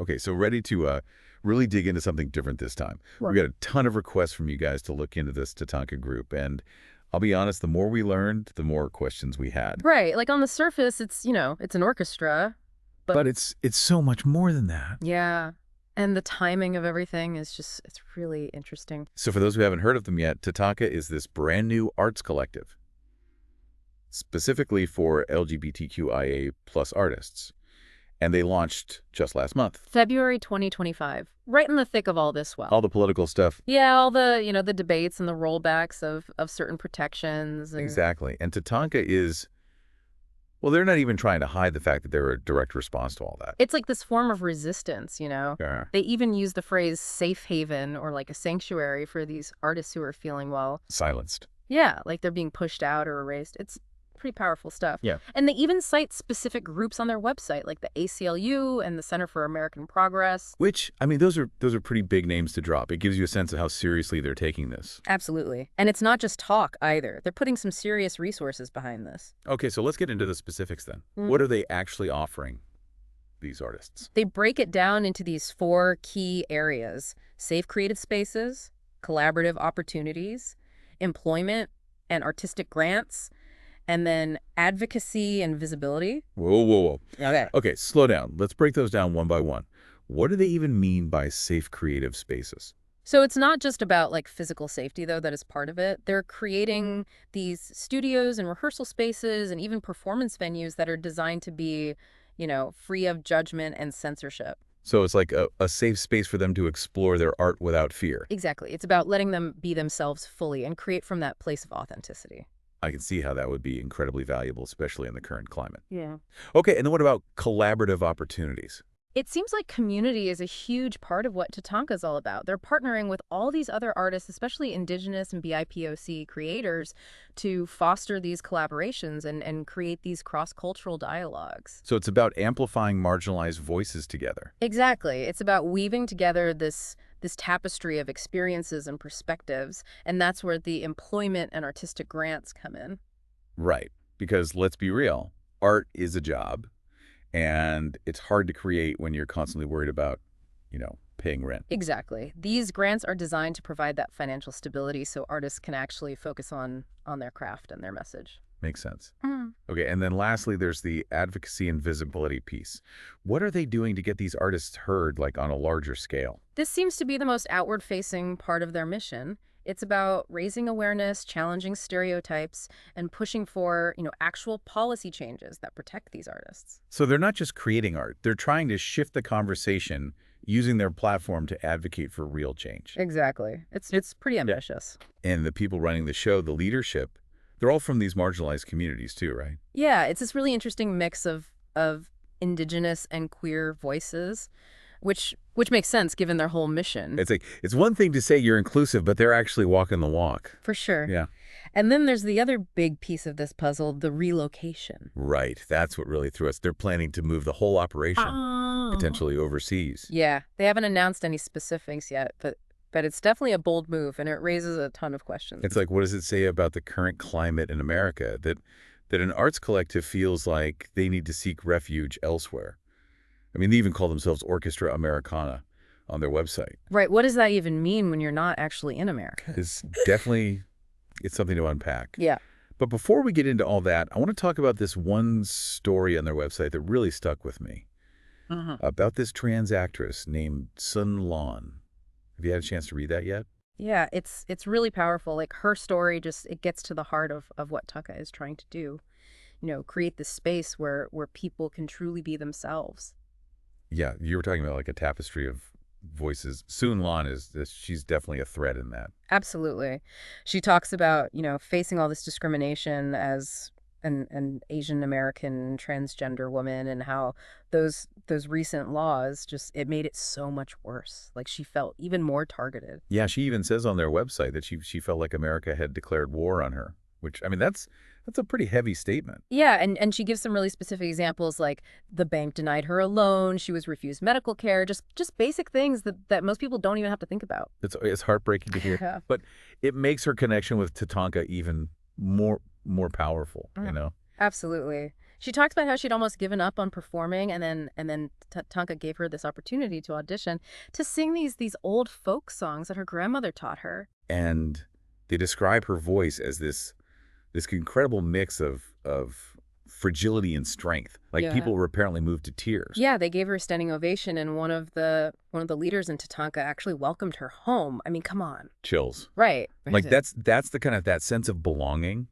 Okay, so ready to really dig into something different this time. Sure. We got a ton of requests from you guys to look into this TATANKA group, and I'll be honest, the more we learned, the more questions we had. Right. Like on the surface, it's an orchestra. But it's so much more than that. Yeah. And the timing of everything is it's really interesting. So for those who haven't heard of them yet, TATANKA is this brand new arts collective, specifically for LGBTQIA plus artists. And they launched just last month. February 2025, right in the thick of all this. All the political stuff. Yeah, all the, the debates and the rollbacks of certain protections. Exactly. And TATANKA is, well, they're not even trying to hide the fact that they're a direct response to all that. It's like this form of resistance, Yeah. They even use the phrase safe haven or like a sanctuary for these artists who are feeling, well, Silenced. yeah, like they're being pushed out or erased. It's pretty powerful stuff. Yeah. And they even cite specific groups on their website, like the ACLU and the Center for American Progress. Which, I mean, those are pretty big names to drop. It gives you a sense of how seriously they're taking this. Absolutely. And it's not just talk either. They're putting some serious resources behind this. Okay, so let's get into the specifics then. What are they actually offering these artists? They break it down into these 4 key areas: safe creative spaces, collaborative opportunities, employment and artistic grants, and then advocacy and visibility. Whoa. Okay. Okay, slow down. Let's break those down one by one. What do they even mean by safe creative spaces? So it's not just about like physical safety, though, that is part of it. They're creating these studios and rehearsal spaces and even performance venues that are designed to be, free of judgment and censorship. So it's like a safe space for them to explore their art without fear. Exactly. It's about letting them be themselves fully and create from that place of authenticity. I can see how that would be incredibly valuable, especially in the current climate. Yeah. Okay, and then what about collaborative opportunities? It seems like community is a huge part of what TATANKA is all about. They're partnering with all these other artists, especially Indigenous and BIPOC creators, to foster these collaborations and create these cross-cultural dialogues. So it's about amplifying marginalized voices together. Exactly. It's about weaving together this tapestry of experiences and perspectives, and that's where the employment and artistic grants come in. Right, because let's be real, art is a job. And it's hard to create when you're constantly worried about, paying rent. Exactly. These grants are designed to provide that financial stability so artists can actually focus on their craft and their message. Makes sense. Mm. Okay, and then lastly, there's the advocacy and visibility piece. What are they doing to get these artists heard, like on a larger scale? This seems to be the most outward-facing part of their mission. It's about raising awareness, challenging stereotypes, and pushing for, actual policy changes that protect these artists. So they're not just creating art. They're trying to shift the conversation using their platform to advocate for real change. Exactly. It's pretty ambitious. And the people running the show, the leadership, they're all from these marginalized communities too, right? Yeah, it's this really interesting mix of Indigenous and queer voices, which makes sense given their whole mission. It's like, it's one thing to say you're inclusive, but they're actually walking the walk. For sure. Yeah. And then there's the other big piece of this puzzle, the relocation. Right. That's what really threw us. They're planning to move the whole operation, potentially overseas. Yeah. They haven't announced any specifics yet, but it's definitely a bold move, and it raises a ton of questions. It's like, what does it say about the current climate in America that an arts collective feels like they need to seek refuge elsewhere? I mean, they even call themselves Orchestra Americana on their website. Right. What does that even mean when you're not actually in America? It's something to unpack. Yeah. But before we get into all that, I want to talk about this one story on their website that really stuck with me. About this trans actress named Sun Lan. Have you had a chance to read that yet? Yeah, it's really powerful. Like her story it gets to the heart of what TATANKA is trying to do. Create this space where people can truly be themselves. Yeah, you were talking about like a tapestry of voices. Sun Lan she's definitely a thread in that. Absolutely. She talks about, facing all this discrimination as an Asian American transgender woman, and how those recent laws it made it so much worse. Like she felt even more targeted. Yeah, she even says on their website that she felt like America had declared war on her, which, I mean, that's a pretty heavy statement. Yeah, and she gives some really specific examples, like the bank denied her a loan, she was refused medical care, just basic things that most people don't even have to think about. It's heartbreaking to hear. Yeah. But it makes her connection with TATANKA even more powerful, Absolutely. She talked about how she'd almost given up on performing, and then Tatanka gave her this opportunity to audition to sing these old folk songs that her grandmother taught her. And they describe her voice as this incredible mix of fragility and strength. Like Yeah. people were apparently moved to tears. Yeah, they gave her a standing ovation, and one of the leaders in Tatanka actually welcomed her home. I mean, come on. Chills. Right. Like that's the kind of that sense of belonging,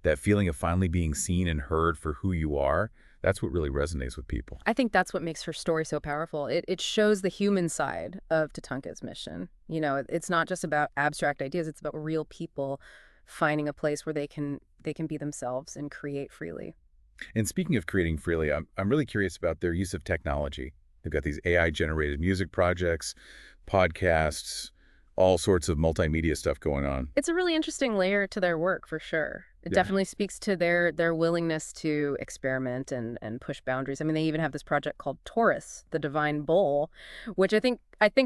that feeling of finally being seen and heard for who you are. That's what really resonates with people. I think that's what makes her story so powerful. It shows the human side of Tatanka's mission. You know, it's not just about abstract ideas, it's about real people finding a place where they can be themselves and create freely. And speaking of creating freely, I'm really curious about their use of technology. They've got these AI-generated music projects, podcasts, all sorts of multimedia stuff going on. It's a really interesting layer to their work, for sure. It Yeah. definitely speaks to their willingness to experiment and push boundaries. I mean, they even have this project called Taurus, the Divine Bull, which I think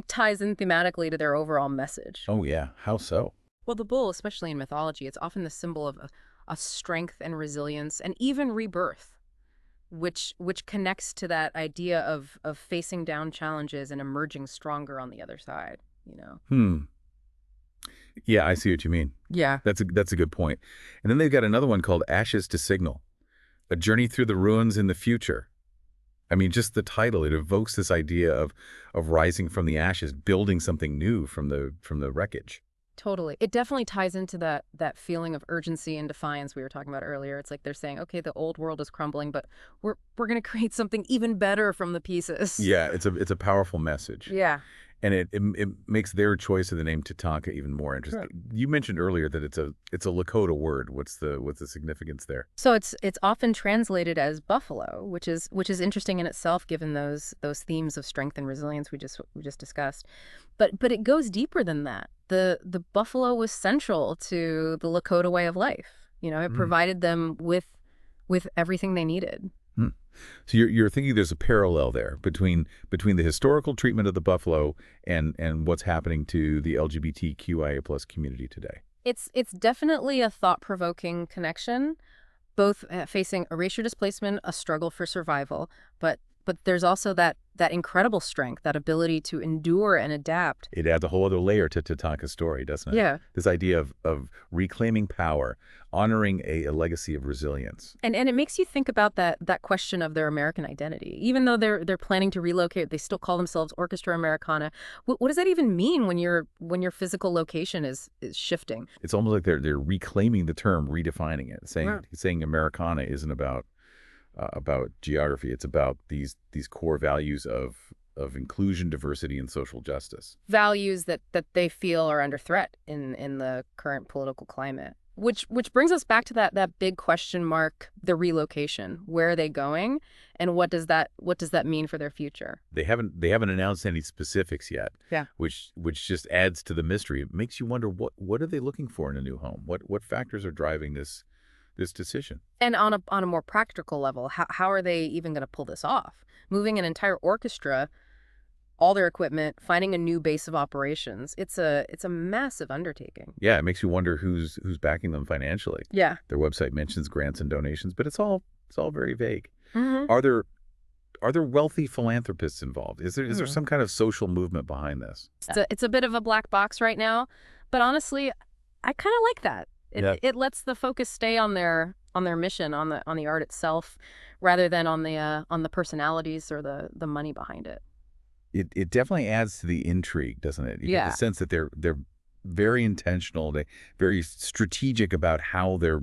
ties in thematically to their overall message. Oh yeah, how so? Well, the bull, especially in mythology, it's often the symbol of a strength and resilience and even rebirth, which connects to that idea of facing down challenges and emerging stronger on the other side, you know? Hmm. Yeah, I see what you mean. Yeah. That's a good point. And then they've got another one called Ashes to Signal, a journey through the ruins in the future. I mean, just the title, it evokes this idea of rising from the ashes, building something new from the wreckage. Totally. It definitely ties into that feeling of urgency and defiance we were talking about earlier. It's like they're saying, okay, the old world is crumbling, but we're going to create something even better from the pieces. Yeah, it's a powerful message. Yeah. And it makes their choice of the name Tatanka even more interesting. Right. You mentioned earlier that it's a Lakota word. What's the significance there? So it's often translated as buffalo, which is interesting in itself, given those themes of strength and resilience we just discussed. But it goes deeper than that. The buffalo was central to the Lakota way of life. You know, it provided them with everything they needed. Hmm. So you're thinking there's a parallel there between the historical treatment of the buffalo and what's happening to the LGBTQIA plus community today. It's definitely a thought-provoking connection, both facing erasure displacement, a struggle for survival, but there's also that incredible strength, that ability to endure and adapt. It adds a whole other layer to Tatanka's story, doesn't it? Yeah. This idea of reclaiming power, honoring a legacy of resilience. And it makes you think about that question of their American identity. Even though they're planning to relocate, they still call themselves Orchestra Americana. What does that even mean when your physical location is shifting? It's almost like they're reclaiming the term, redefining it, saying Americana isn't about geography. It's about these core values of inclusion, diversity, and social justice. Values that they feel are under threat in the current political climate. Which brings us back to that big question mark, the relocation. Where are they going, and what does that mean for their future? They haven't announced any specifics yet. Yeah. Which just adds to the mystery. It makes you wonder what are they looking for in a new home? What factors are driving this decision? And on a more practical level, how are they even going to pull this off? Moving an entire orchestra, all their equipment, finding a new base of operations. It's a massive undertaking. Yeah, it makes you wonder who's backing them financially. Yeah. Their website mentions grants and donations, but it's all very vague. Mm-hmm. Are there wealthy philanthropists involved? Is there some kind of social movement behind this? It's a bit of a black box right now, but honestly, I kind of like that. It lets the focus stay on their mission, on the art itself, rather than on the personalities or the money behind it. It definitely adds to the intrigue, doesn't it? You Yeah. get the sense that they're very intentional, very strategic about how they're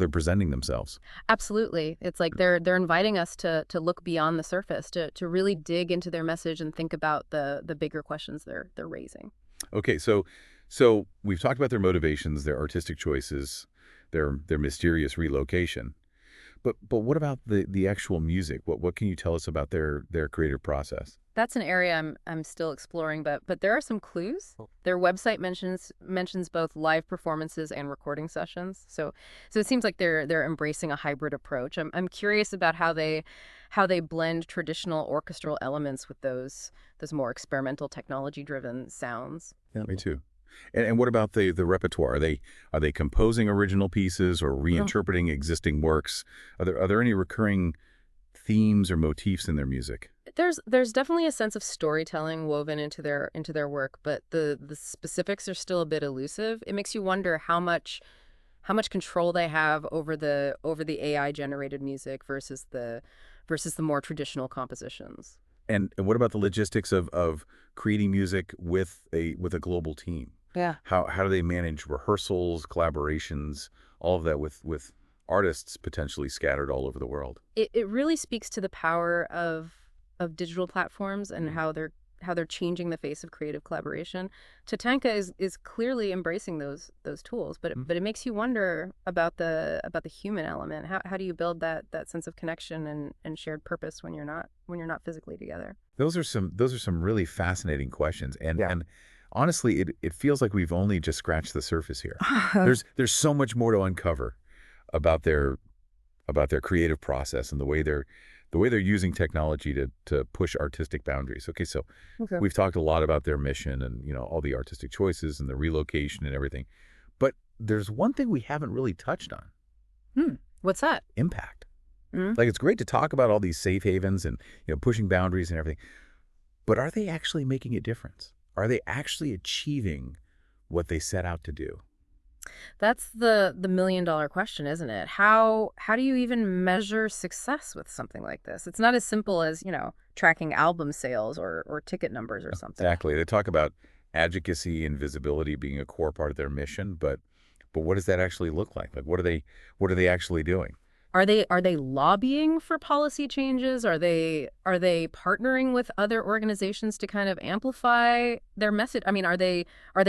presenting themselves. Absolutely. It's like they're inviting us to look beyond the surface, to really dig into their message and think about the bigger questions they're raising. Okay, so we've talked about their motivations, their artistic choices, their mysterious relocation. But what about the actual music? What can you tell us about their creative process? That's an area I'm still exploring, but there are some clues. Their website mentions both live performances and recording sessions. So it seems like they're embracing a hybrid approach. I'm curious about how they blend traditional orchestral elements with those more experimental technology-driven sounds. Yeah, me too. And what about the repertoire? Are they composing original pieces or Mm. reinterpreting existing works? Are there any recurring themes or motifs in their music? There's definitely a sense of storytelling woven into their work, but the specifics are still a bit elusive. It makes you wonder how much control they have over the AI generated music versus the more traditional compositions. And what about the logistics of creating music with a global team? Yeah. How do they manage rehearsals, collaborations, all of that with artists potentially scattered all over the world? It really speaks to the power of digital platforms and Mhm. how they're changing the face of creative collaboration. Tatanka is clearly embracing those tools, Mhm. but it makes you wonder about the human element. How do you build that sense of connection and shared purpose when you're not physically together? Those are some really fascinating questions, and Yeah. and honestly, it feels like we've only just scratched the surface here. There's so much more to uncover about their creative process and the way they're using technology to push artistic boundaries. Okay, so Okay. we've talked a lot about their mission and all the artistic choices and the relocation and everything, but there's one thing we haven't really touched on: Hmm. What's that? impact. Mm. Like, it's great to talk about all these safe havens and pushing boundaries and everything, but are they actually making a difference? Are they actually achieving what they set out to do? That's the million-dollar question, isn't it? How do you even measure success with something like this? It's not as simple as, tracking album sales or ticket numbers or something. Exactly. They talk about advocacy and visibility being a core part of their mission, but what does that actually look like? Like, what are they actually doing? Are they lobbying for policy changes? Are they partnering with other organizations to kind of amplify their message? I mean, are they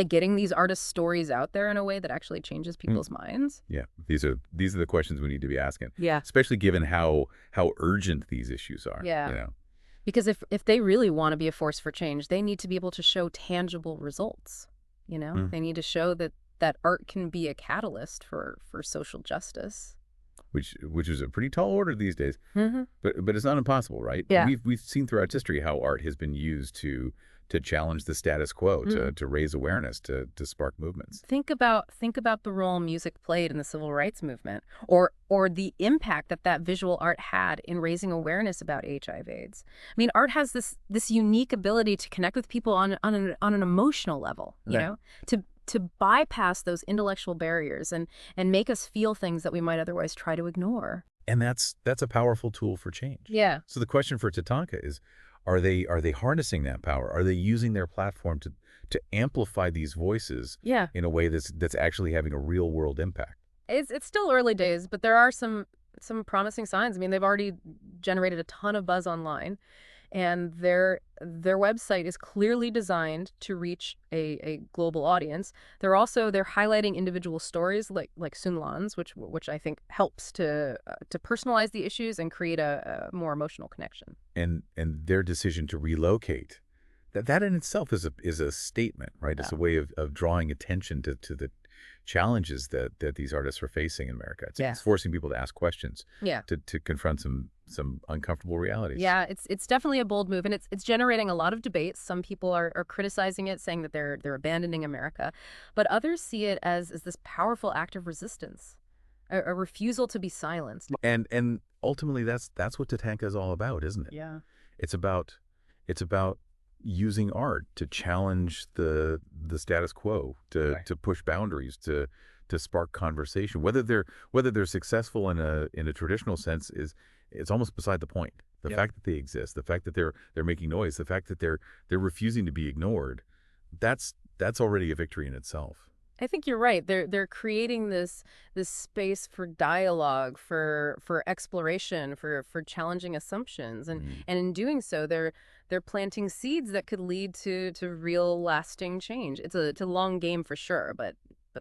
getting these artist stories out there in a way that actually changes Mm, people's minds? yeah, these are the questions we need to be asking, Yeah. especially given how urgent these issues are. Yeah. Because if they really want to be a force for change, they need to be able to show tangible results. Mm. They need to show that art can be a catalyst for social justice. Which is a pretty tall order these days, Hmm. but it's not impossible, right? Yeah. We've seen throughout history how art has been used to challenge the status quo, Mm. to raise awareness, to spark movements. Think about the role music played in the civil rights movement, or the impact that visual art had in raising awareness about HIV/AIDS. I mean, art has this unique ability to connect with people on an emotional level, Okay. to bypass those intellectual barriers and make us feel things that we might otherwise try to ignore. And that's a powerful tool for change. Yeah. So the question for Tatanka is, are they harnessing that power? Are they using their platform to amplify these voices Yeah. in a way that's actually having a real world impact? It's still early days, but there are some promising signs. I mean, they've already generated a ton of buzz online, and their website is clearly designed to reach a global audience. They're highlighting individual stories like Sun Lan's, which I think helps to personalize the issues and create a more emotional connection. And their decision to relocate, that in itself is a statement, right? It's Yeah. a way of drawing attention to the challenges that these artists are facing in America. It's, Yeah. it's forcing people to ask questions, Yeah. to confront some uncomfortable realities. Yeah, it's definitely a bold move, and it's generating a lot of debates. Some people are criticizing it, saying that they're abandoning America, but others see it as this powerful act of resistance, a refusal to be silenced. And ultimately, that's what Tatanka is all about, isn't it? Yeah. It's about using art to challenge the status quo, to Right. to push boundaries, to spark conversation. Whether they're successful in a traditional sense is it's almost beside the point. The Yep. fact that they exist, the fact that they're making noise, the fact that they're refusing to be ignored, that's already a victory in itself. I think you're right. They're creating this space for dialogue, for exploration, for challenging assumptions, and Mm. and in doing so, they're planting seeds that could lead to real lasting change. It's a long game for sure, but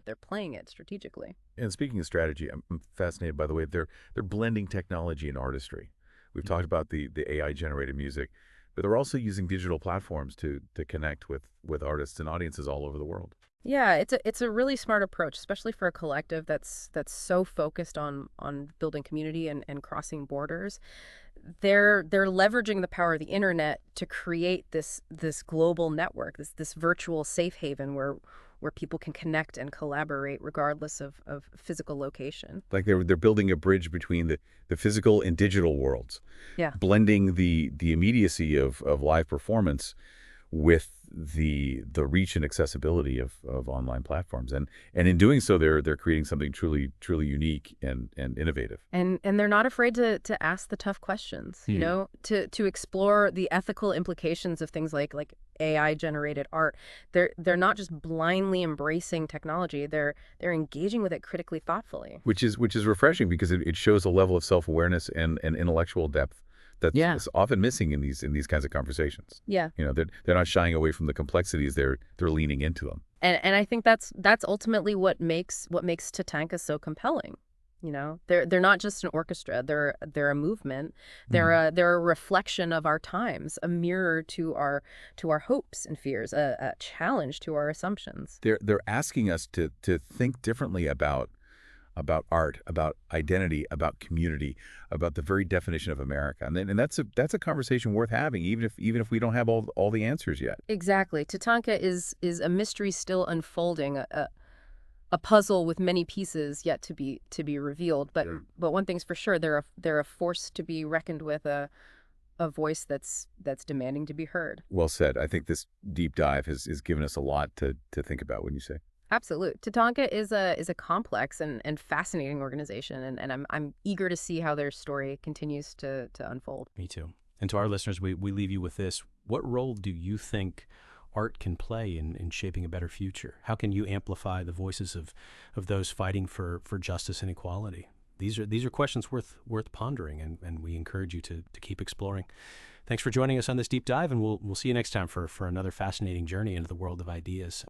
they're playing it strategically. And speaking of strategy, I'm fascinated by the way they're blending technology and artistry. We've talked about the AI generated music, but they're also using digital platforms to connect with artists and audiences all over the world. Yeah, it's a really smart approach, especially for a collective that's so focused on building community and crossing borders. They're leveraging the power of the internet to create this global network, this virtual safe haven where people can connect and collaborate regardless of physical location. Like they're building a bridge between the physical and digital worlds, Yeah. blending the immediacy of live performance with the reach and accessibility of online platforms. And in doing so, they're creating something truly unique and innovative. And they're not afraid to ask the tough questions, you know, to explore the ethical implications of things like AI generated art. They're not just blindly embracing technology. They're engaging with it critically, thoughtfully. Which is refreshing because it shows a level of self-awareness and intellectual depth that's Yeah. is often missing in these kinds of conversations. Yeah. You know, they're not shying away from the complexities, they're leaning into them. And I think that's ultimately what makes TATANKA so compelling. You know, they're not just an orchestra. They're a movement. They're a reflection of our times, a mirror to our hopes and fears, a challenge to our assumptions. They're asking us to think differently about art, about identity, about community, about the very definition of America. And that's a conversation worth having, even if we don't have all the answers yet. Exactly. TATANKA is a mystery still unfolding, a puzzle with many pieces yet to be revealed. But one thing's for sure, they're a force to be reckoned with, a voice that's demanding to be heard. Well said. I think this deep dive has given us a lot to think about, wouldn't you say? Absolutely. TATANKA is a complex and fascinating organization, and I'm eager to see how their story continues to unfold. Me too. And to our listeners, we leave you with this. What role do you think art can play in shaping a better future? How can you amplify the voices of those fighting for justice and equality? These are questions worth pondering, and we encourage you to keep exploring. Thanks for joining us on this deep dive, and we'll see you next time for another fascinating journey into the world of ideas.